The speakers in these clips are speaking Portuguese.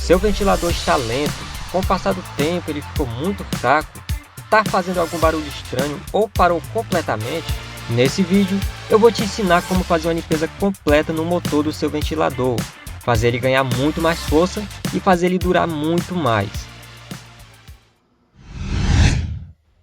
Seu ventilador está lento, com o passar do tempo ele ficou muito fraco, está fazendo algum barulho estranho ou parou completamente? Nesse vídeo eu vou te ensinar como fazer uma limpeza completa no motor do seu ventilador, fazer ele ganhar muito mais força e fazer ele durar muito mais.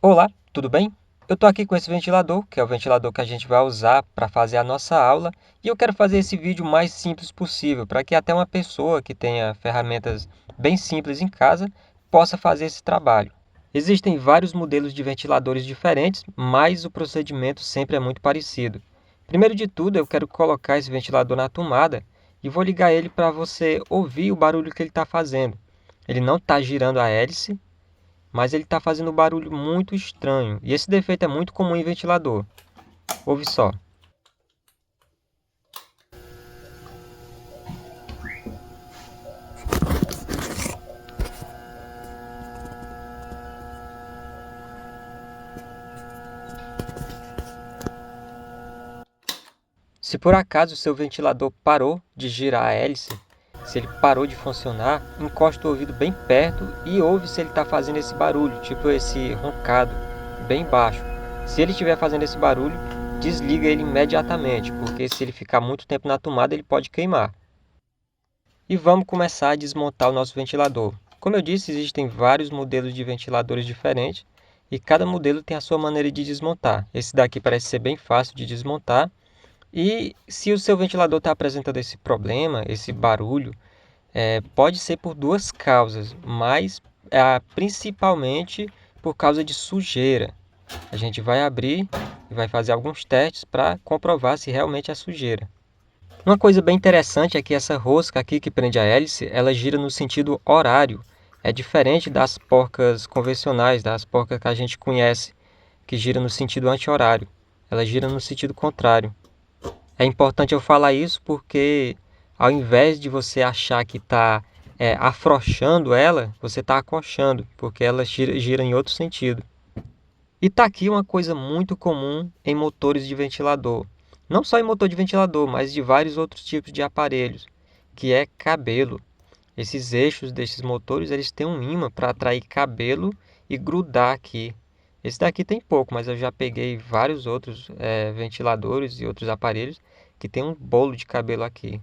Olá, tudo bem? Eu estou aqui com esse ventilador, que é o ventilador que a gente vai usar para fazer a nossa aula, e eu quero fazer esse vídeo o mais simples possível, para que até uma pessoa que tenha ferramentas bem simples em casa possa fazer esse trabalho. Existem vários modelos de ventiladores diferentes, mas o procedimento sempre é muito parecido. Primeiro de tudo, eu quero colocar esse ventilador na tomada e vou ligar ele para você ouvir o barulho que ele está fazendo. Ele não está girando a hélice, mas ele está fazendo um barulho muito estranho, e esse defeito é muito comum em ventilador. Ouve só. Se por acaso o seu ventilador parou de girar a hélice, se ele parou de funcionar, encosta o ouvido bem perto e ouve se ele está fazendo esse barulho, tipo esse roncado, bem baixo. Se ele estiver fazendo esse barulho, desliga ele imediatamente, porque se ele ficar muito tempo na tomada, ele pode queimar. E vamos começar a desmontar o nosso ventilador. Como eu disse, existem vários modelos de ventiladores diferentes e cada modelo tem a sua maneira de desmontar. Esse daqui parece ser bem fácil de desmontar. E se o seu ventilador está apresentando esse problema, esse barulho, pode ser por duas causas, mas principalmente por causa de sujeira. A gente vai abrir e vai fazer alguns testes para comprovar se realmente é sujeira. Uma coisa bem interessante é que essa rosca aqui que prende a hélice, ela gira no sentido horário. É diferente das porcas convencionais, das porcas que a gente conhece, que gira no sentido anti-horário. Ela gira no sentido contrário. É importante eu falar isso porque ao invés de você achar que está afrouxando ela, você está acochando, porque ela gira em outro sentido. E está aqui uma coisa muito comum em motores de ventilador. Não só em motor de ventilador, mas de vários outros tipos de aparelhos, que é cabelo. Esses eixos desses motores eles têm um ímã para atrair cabelo e grudar aqui. Esse daqui tem pouco, mas eu já peguei vários outros ventiladores e outros aparelhos que tem um bolo de cabelo aqui.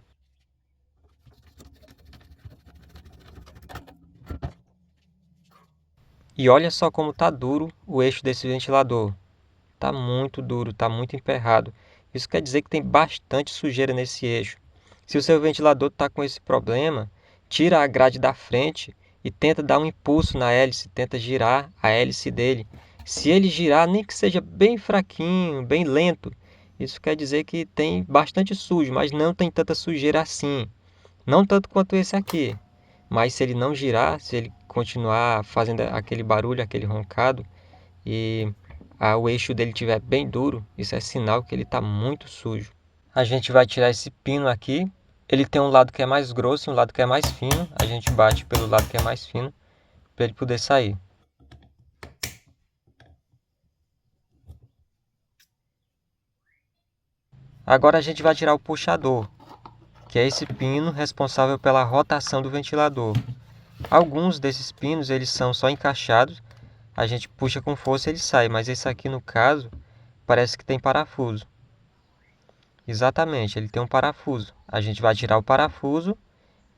E olha só como está duro o eixo desse ventilador. Está muito duro, está muito emperrado. Isso quer dizer que tem bastante sujeira nesse eixo. Se o seu ventilador está com esse problema, tira a grade da frente e tenta dar um impulso na hélice, tenta girar a hélice dele. Se ele girar, nem que seja bem fraquinho, bem lento, isso quer dizer que tem bastante sujo, mas não tem tanta sujeira assim. Não tanto quanto esse aqui. Mas se ele não girar, se ele continuar fazendo aquele barulho, aquele roncado, e o eixo dele estiver bem duro, isso é sinal que ele está muito sujo. A gente vai tirar esse pino aqui. Ele tem um lado que é mais grosso e um lado que é mais fino. A gente bate pelo lado que é mais fino para ele poder sair. Agora a gente vai tirar o puxador, que é esse pino responsável pela rotação do ventilador. Alguns desses pinos eles são só encaixados, a gente puxa com força e ele sai, mas esse aqui no caso parece que tem parafuso. Exatamente, ele tem um parafuso. A gente vai tirar o parafuso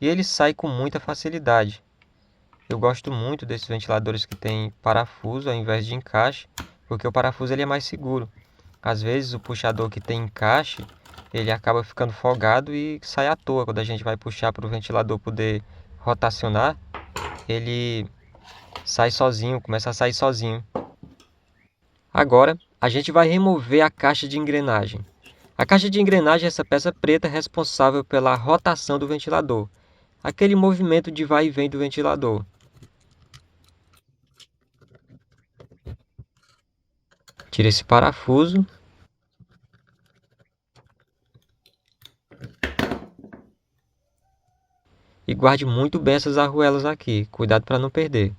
e ele sai com muita facilidade. Eu gosto muito desses ventiladores que tem parafuso ao invés de encaixe, porque o parafuso ele é mais seguro. Às vezes o puxador que tem encaixe, ele acaba ficando folgado e sai à toa. Quando a gente vai puxar para o ventilador poder rotacionar, ele sai sozinho, começa a sair sozinho. Agora, a gente vai remover a caixa de engrenagem. A caixa de engrenagem é essa peça preta responsável pela rotação do ventilador, aquele movimento de vai e vem do ventilador. Tira esse parafuso. E guarde muito bem essas arruelas aqui, cuidado para não perder.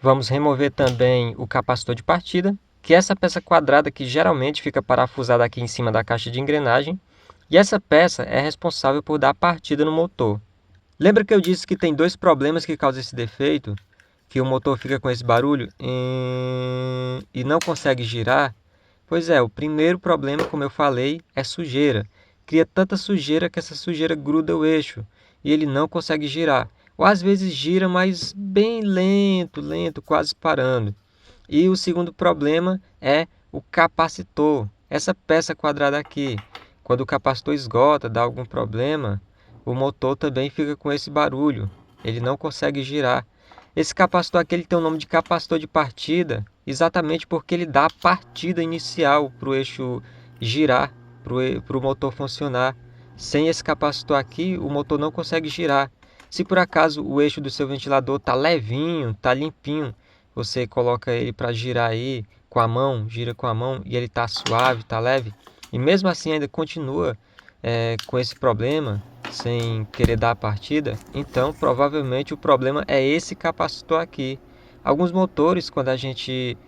Vamos remover também o capacitor de partida, que é essa peça quadrada que geralmente fica parafusada aqui em cima da caixa de engrenagem, e essa peça é responsável por dar partida no motor. Lembra que eu disse que tem dois problemas que causam esse defeito? Que o motor fica com esse barulho e não consegue girar? Pois é, o primeiro problema, como eu falei, é sujeira. Cria tanta sujeira que essa sujeira gruda o eixo e ele não consegue girar. Ou às vezes gira, mas bem lento, quase parando. E o segundo problema é o capacitor. Essa peça quadrada aqui, quando o capacitor esgota, dá algum problema, o motor também fica com esse barulho. Ele não consegue girar. Esse capacitor aqui ele tem o nome de capacitor de partida, exatamente porque ele dá a partida inicial para o eixo girar, para o motor funcionar. Sem esse capacitor aqui, o motor não consegue girar. Se por acaso o eixo do seu ventilador está levinho, está limpinho, você coloca ele para girar aí com a mão, gira com a mão e ele está suave, está leve, e mesmo assim ainda continua com esse problema, sem querer dar a partida, então provavelmente o problema é esse capacitor aqui. Alguns motores, quando a gente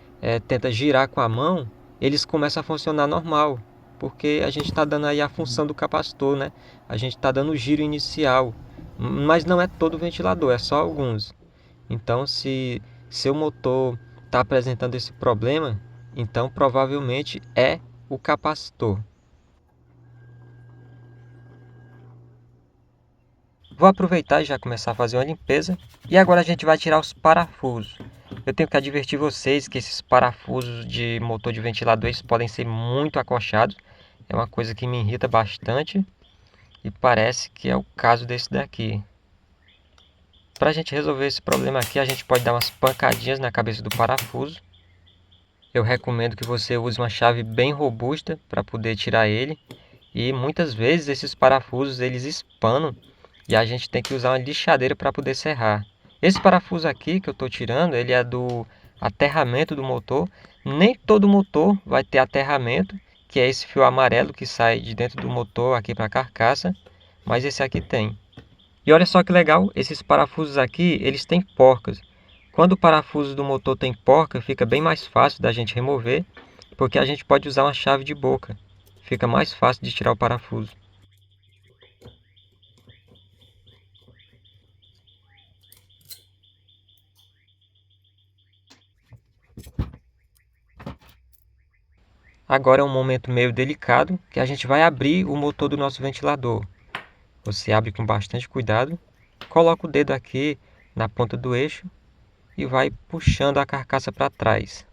tenta girar com a mão, eles começam a funcionar normal, porque a gente está dando aí a função do capacitor, né? A gente está dando o giro inicial, mas não é todo o ventilador, é só alguns. Então, se seu motor está apresentando esse problema, então provavelmente é o capacitor. Vou aproveitar e já começar a fazer uma limpeza. E agora a gente vai tirar os parafusos. Eu tenho que advertir vocês que esses parafusos de motor de ventilador eles podem ser muito acolchados. É uma coisa que me irrita bastante e parece que é o caso desse daqui. Para a gente resolver esse problema aqui, a gente pode dar umas pancadinhas na cabeça do parafuso. Eu recomendo que você use uma chave bem robusta para poder tirar ele. E muitas vezes esses parafusos eles espanam e a gente tem que usar uma lixadeira para poder serrar. Esse parafuso aqui que eu estou tirando, ele é do aterramento do motor. Nem todo motor vai ter aterramento, que é esse fio amarelo que sai de dentro do motor aqui para a carcaça, mas esse aqui tem. E olha só que legal, esses parafusos aqui, eles têm porcas. Quando o parafuso do motor tem porca, fica bem mais fácil da gente remover, porque a gente pode usar uma chave de boca. Fica mais fácil de tirar o parafuso. Agora é um momento meio delicado, que a gente vai abrir o motor do nosso ventilador. Você abre com bastante cuidado, coloca o dedo aqui na ponta do eixo e vai puxando a carcaça para trás.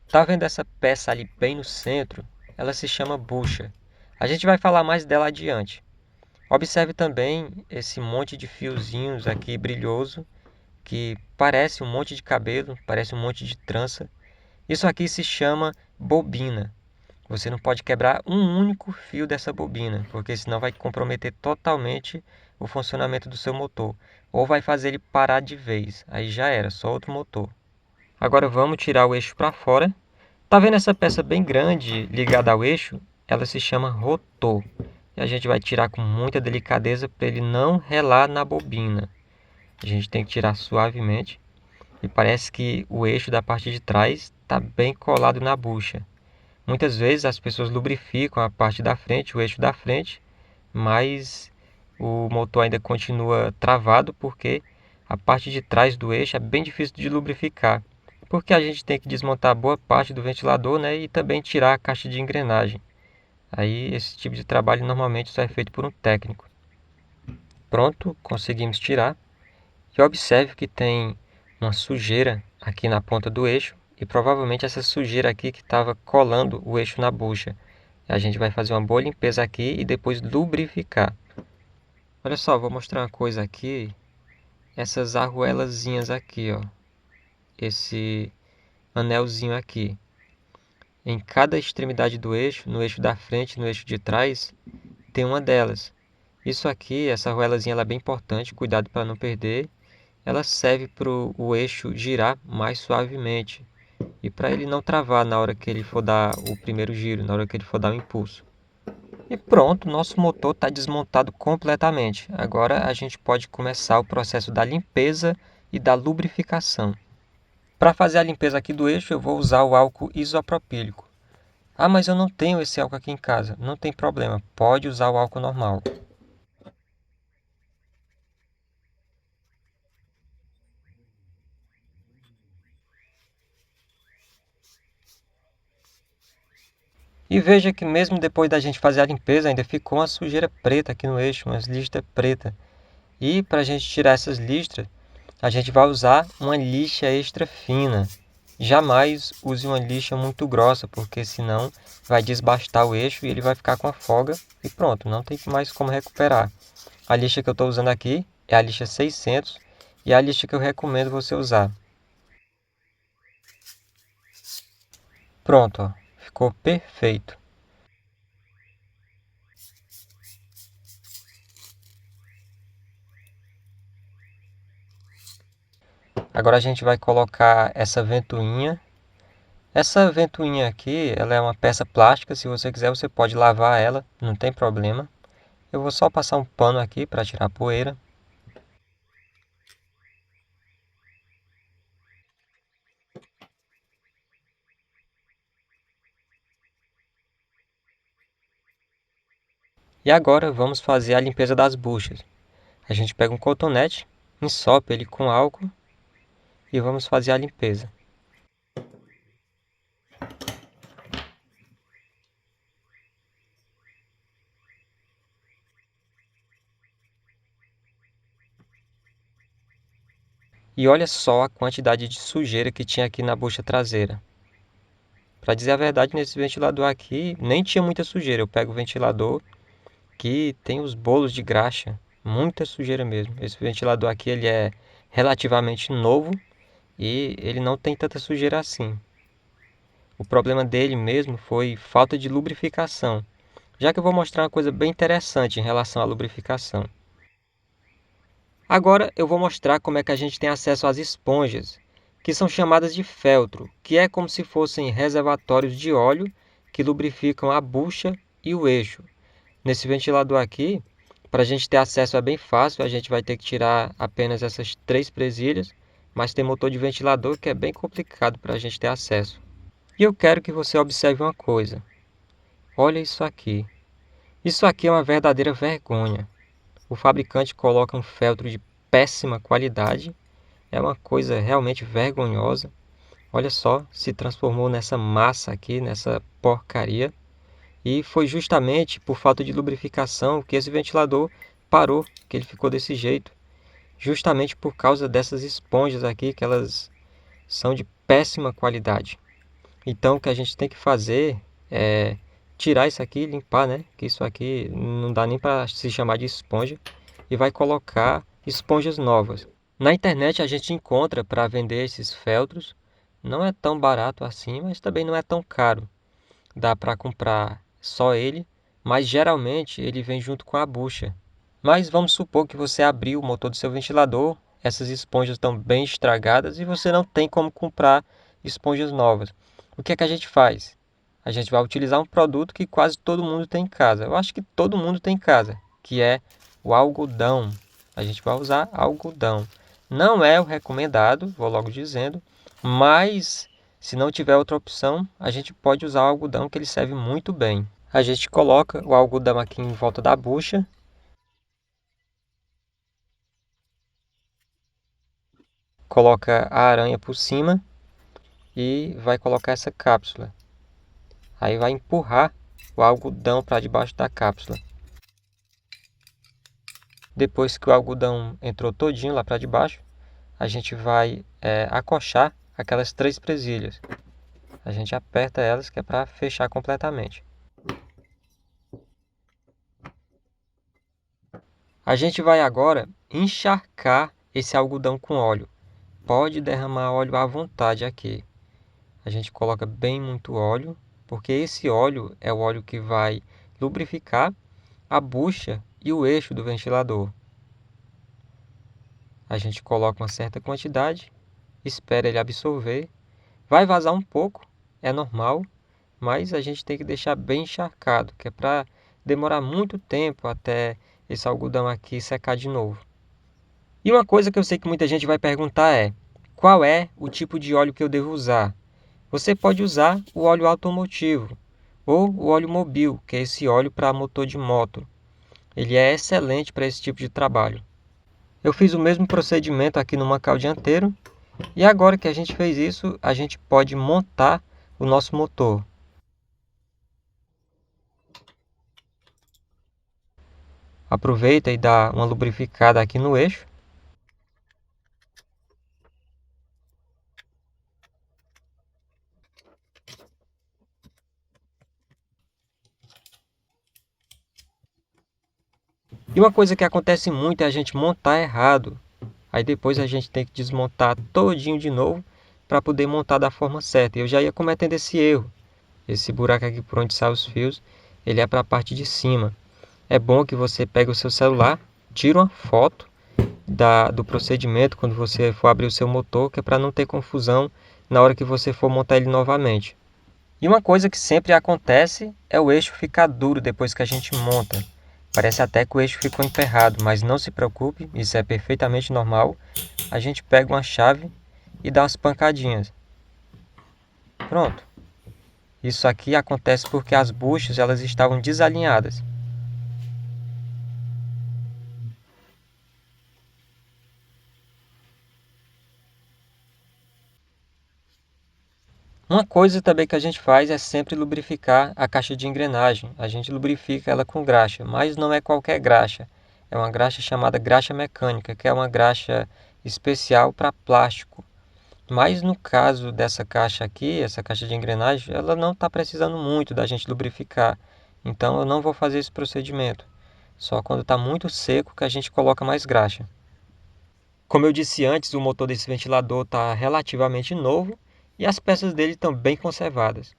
Tá vendo essa peça ali bem no centro? Ela se chama bucha. A gente vai falar mais dela adiante. Observe também esse monte de fiozinhos aqui brilhoso, que parece um monte de cabelo, parece um monte de trança. Isso aqui se chama bobina. Você não pode quebrar um único fio dessa bobina, porque senão vai comprometer totalmente o funcionamento do seu motor, ou vai fazer ele parar de vez. Aí já era, só outro motor. Agora vamos tirar o eixo para fora. Tá vendo essa peça bem grande ligada ao eixo? Ela se chama rotor. E a gente vai tirar com muita delicadeza para ele não relar na bobina. A gente tem que tirar suavemente. E parece que o eixo da parte de trás está bem colado na bucha. Muitas vezes as pessoas lubrificam a parte da frente, o eixo da frente, mas o motor ainda continua travado porque a parte de trás do eixo é bem difícil de lubrificar. Porque a gente tem que desmontar boa parte do ventilador, né, e também tirar a caixa de engrenagem. Aí esse tipo de trabalho normalmente só é feito por um técnico. Pronto, conseguimos tirar. E observe que tem uma sujeira aqui na ponta do eixo e provavelmente essa sujeira aqui que estava colando o eixo na bucha. A gente vai fazer uma boa limpeza aqui e depois lubrificar. Olha só, vou mostrar uma coisa aqui. Essas arruelazinhas aqui, ó. Esse anelzinho aqui. Em cada extremidade do eixo, no eixo da frente e no eixo de trás, tem uma delas. Isso aqui, essa arruelazinha ela é bem importante, cuidado para não perder. Ela serve para o eixo girar mais suavemente e para ele não travar na hora que ele for dar o primeiro giro, na hora que ele for dar o impulso. E pronto, nosso motor está desmontado completamente. Agora a gente pode começar o processo da limpeza e da lubrificação. Para fazer a limpeza aqui do eixo, eu vou usar o álcool isopropílico. Ah, mas eu não tenho esse álcool aqui em casa. Não tem problema, pode usar o álcool normal. E veja que mesmo depois da gente fazer a limpeza, ainda ficou uma sujeira preta aqui no eixo, umas listras pretas. E para a gente tirar essas listras, a gente vai usar uma lixa extra fina. Jamais use uma lixa muito grossa, porque senão vai desbastar o eixo e ele vai ficar com a folga e pronto, não tem mais como recuperar. A lixa que eu estou usando aqui é a lixa 600 e é a lixa que eu recomendo você usar. Pronto, ó, ficou perfeito. Agora a gente vai colocar essa ventoinha. Essa ventoinha aqui, ela é uma peça plástica, se você quiser você pode lavar ela, não tem problema. Eu vou só passar um pano aqui para tirar a poeira. E agora vamos fazer a limpeza das buchas. A gente pega um cotonete, ensopa ele com álcool e vamos fazer a limpeza. E olha só a quantidade de sujeira que tinha aqui na bucha traseira. Para dizer a verdade, nesse ventilador aqui nem tinha muita sujeira. Eu pego o ventilador que tem os bolos de graxa, muita sujeira mesmo. Esse ventilador aqui ele é relativamente novo e ele não tem tanta sujeira assim. O problema dele mesmo foi falta de lubrificação, já que eu vou mostrar uma coisa bem interessante em relação à lubrificação. Agora eu vou mostrar como é que a gente tem acesso às esponjas, que são chamadas de feltro, que é como se fossem reservatórios de óleo que lubrificam a bucha e o eixo. Nesse ventilador aqui, para a gente ter acesso é bem fácil, a gente vai ter que tirar apenas essas 3 presilhas, mas tem motor de ventilador que é bem complicado para a gente ter acesso. E eu quero que você observe uma coisa. Olha isso aqui. Isso aqui é uma verdadeira vergonha. O fabricante coloca um feltro de péssima qualidade. É uma coisa realmente vergonhosa. Olha só, se transformou nessa massa aqui, nessa porcaria. E foi justamente por falta de lubrificação que esse ventilador parou, que ele ficou desse jeito. Justamente por causa dessas esponjas aqui, que elas são de péssima qualidade. Então o que a gente tem que fazer é tirar isso aqui, limpar, né? Que isso aqui não dá nem para se chamar de esponja. E vai colocar esponjas novas. Na internet a gente encontra para vender esses feltros. Não é tão barato assim, mas também não é tão caro. Dá para comprar só ele, mas geralmente ele vem junto com a bucha. Mas vamos supor que você abriu o motor do seu ventilador, essas esponjas estão bem estragadas e você não tem como comprar esponjas novas. O que é que a gente faz? A gente vai utilizar um produto que quase todo mundo tem em casa. Eu acho que todo mundo tem em casa, que é o algodão. A gente vai usar algodão. Não é o recomendado, vou logo dizendo, mas se não tiver outra opção, a gente pode usar o algodão que ele serve muito bem. A gente coloca o algodão aqui em volta da bucha. Coloca a aranha por cima e vai colocar essa cápsula. Aí vai empurrar o algodão para debaixo da cápsula. Depois que o algodão entrou todinho lá para debaixo, a gente vai acochar aquelas 3 presilhas. A gente aperta elas que é para fechar completamente. A gente vai agora encharcar esse algodão com óleo. Pode derramar óleo à vontade aqui. A gente coloca bem muito óleo, porque esse óleo é o óleo que vai lubrificar a bucha e o eixo do ventilador. A gente coloca uma certa quantidade, espera ele absorver. Vai vazar um pouco, é normal, mas a gente tem que deixar bem encharcado, que é para demorar muito tempo até esse algodão aqui secar de novo. E uma coisa que eu sei que muita gente vai perguntar é: qual é o tipo de óleo que eu devo usar? Você pode usar o óleo automotivo ou o óleo mobil, que é esse óleo para motor de moto. Ele é excelente para esse tipo de trabalho. Eu fiz o mesmo procedimento aqui no mancal dianteiro e agora que a gente fez isso, a gente pode montar o nosso motor. Aproveita e dá uma lubrificada aqui no eixo. E uma coisa que acontece muito é a gente montar errado. Aí depois a gente tem que desmontar todinho de novo para poder montar da forma certa. E eu já ia cometendo esse erro. Esse buraco aqui por onde saem os fios, ele é para a parte de cima. É bom que você pegue o seu celular, tire uma foto do procedimento quando você for abrir o seu motor, que é para não ter confusão na hora que você for montar ele novamente. E uma coisa que sempre acontece é o eixo ficar duro depois que a gente monta. Parece até que o eixo ficou emperrado, mas não se preocupe, isso é perfeitamente normal. A gente pega uma chave e dá umas pancadinhas. Pronto. Isso aqui acontece porque as buchas elas estavam desalinhadas. Uma coisa também que a gente faz é sempre lubrificar a caixa de engrenagem. A gente lubrifica ela com graxa, mas não é qualquer graxa. É uma graxa chamada graxa mecânica, que é uma graxa especial para plástico. Mas no caso dessa caixa aqui, essa caixa de engrenagem, ela não está precisando muito da gente lubrificar. Então eu não vou fazer esse procedimento. Só quando está muito seco que a gente coloca mais graxa. Como eu disse antes, o motor desse ventilador está relativamente novo e as peças dele estão bem conservadas.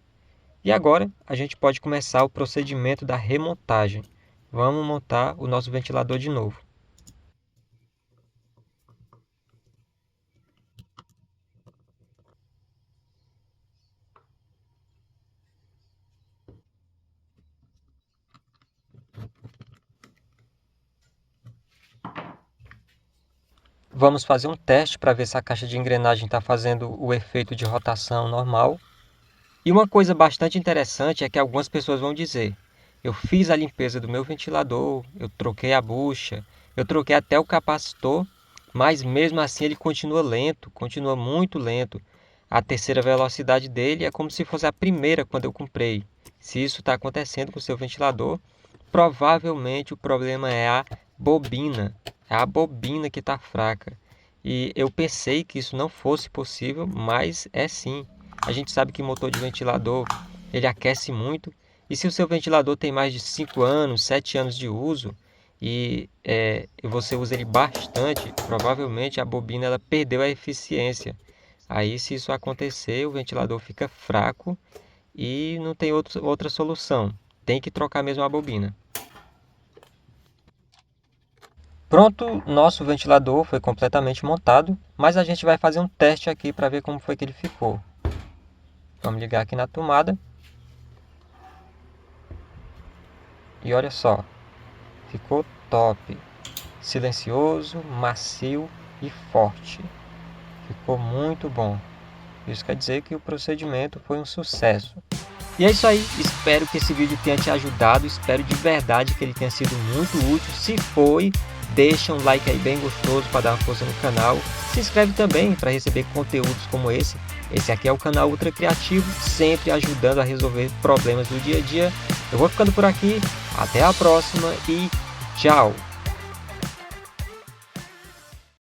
E agora a gente pode começar o procedimento da remontagem. Vamos montar o nosso ventilador de novo. Vamos fazer um teste para ver se a caixa de engrenagem está fazendo o efeito de rotação normal. E uma coisa bastante interessante é que algumas pessoas vão dizer: eu fiz a limpeza do meu ventilador, eu troquei a bucha, eu troquei até o capacitor, mas mesmo assim ele continua lento, continua muito lento. A terceira velocidade dele é como se fosse a primeira quando eu comprei. Se isso está acontecendo com o seu ventilador, provavelmente o problema é a bobina. É a bobina que está fraca. E eu pensei que isso não fosse possível, mas é sim. A gente sabe que motor de ventilador, ele aquece muito. E se o seu ventilador tem mais de 5 anos, 7 anos de uso, e você usa ele bastante, provavelmente a bobina ela perdeu a eficiência. Aí se isso acontecer, o ventilador fica fraco e não tem outra solução. Tem que trocar mesmo a bobina. Pronto, nosso ventilador foi completamente montado, mas a gente vai fazer um teste aqui para ver como foi que ele ficou. Vamos ligar aqui na tomada. E olha só, ficou top. Silencioso, macio e forte. Ficou muito bom. Isso quer dizer que o procedimento foi um sucesso. E é isso aí, espero que esse vídeo tenha te ajudado, espero de verdade que ele tenha sido muito útil. Se foi, deixa um like aí bem gostoso para dar uma força no canal. Se inscreve também para receber conteúdos como esse. Esse aqui é o canal Ultra Criativo, sempre ajudando a resolver problemas do dia a dia. Eu vou ficando por aqui, até a próxima e tchau!